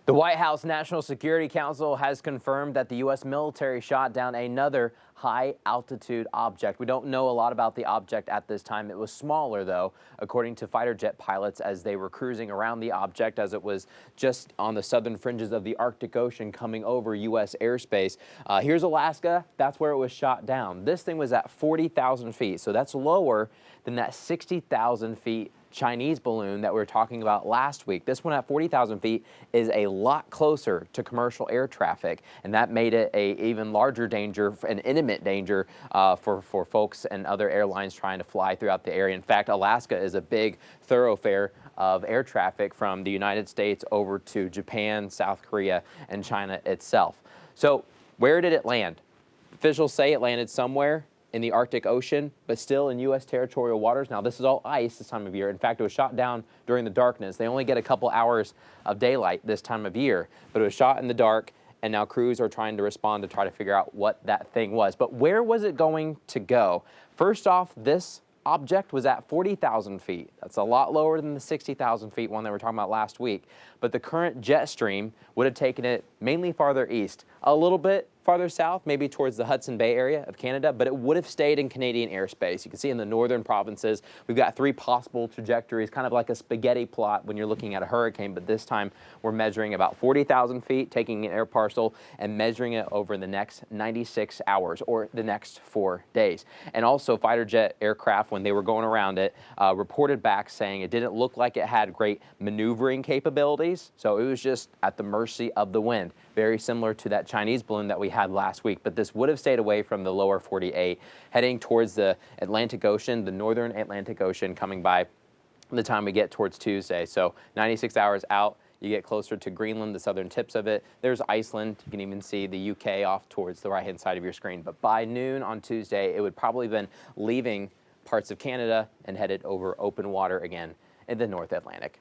The White House National Security Council has confirmed that the U.S. military shot down another high-altitude object. We don't know a lot about the object at this time. It was smaller, though, according to fighter jet pilots as they were cruising around the object as it was just on the southern fringes of the Arctic Ocean coming over U.S. airspace. Here's Alaska. That's where it was shot down. This thing was at 40,000 feet, so that's lower than that 60,000 feet Chinese balloon that we were talking about last week. This one at 40,000 feet is a lot closer to commercial air traffic, and that made it a even larger danger, an imminent danger for folks and other airlines trying to fly throughout the area. In fact, Alaska is a big thoroughfare of air traffic from the United States over to Japan, South Korea, and China itself. So where did it land? Officials say it landed somewhere in the Arctic Ocean, but still in U.S. territorial waters. Now, this is all ice this time of year. In fact, it was shot down during the darkness. They only get a couple hours of daylight this time of year, but it was shot in the dark, and now crews are trying to respond to try to figure out what that thing was. But where was it going to go? First off, this object was at 40,000 feet. That's a lot lower than the 60,000 feet one that we were talking about last week. But the current jet stream would have taken it mainly farther east, a little bit farther south, maybe towards the Hudson Bay area of Canada, but it would have stayed in Canadian airspace. You can see in the northern provinces, we've got three possible trajectories, kind of like a spaghetti plot when you're looking at a hurricane, but this time we're measuring about 40,000 feet, taking an air parcel and measuring it over the next 96 hours or the next 4 days. And also fighter jet aircraft, when they were going around it, reported back saying it didn't look like it had great maneuvering capabilities, so it was just at the mercy of the wind. Very similar to that Chinese balloon that we had last week, but this would have stayed away from the lower 48, heading towards the Atlantic Ocean, the northern Atlantic Ocean, coming by the time we get towards Tuesday. So 96 hours out, you get closer to Greenland, the southern tips of it. There's Iceland. You can even see the UK off towards the right-hand side of your screen. But by noon on Tuesday, it would probably have been leaving parts of Canada and headed over open water again in the North Atlantic.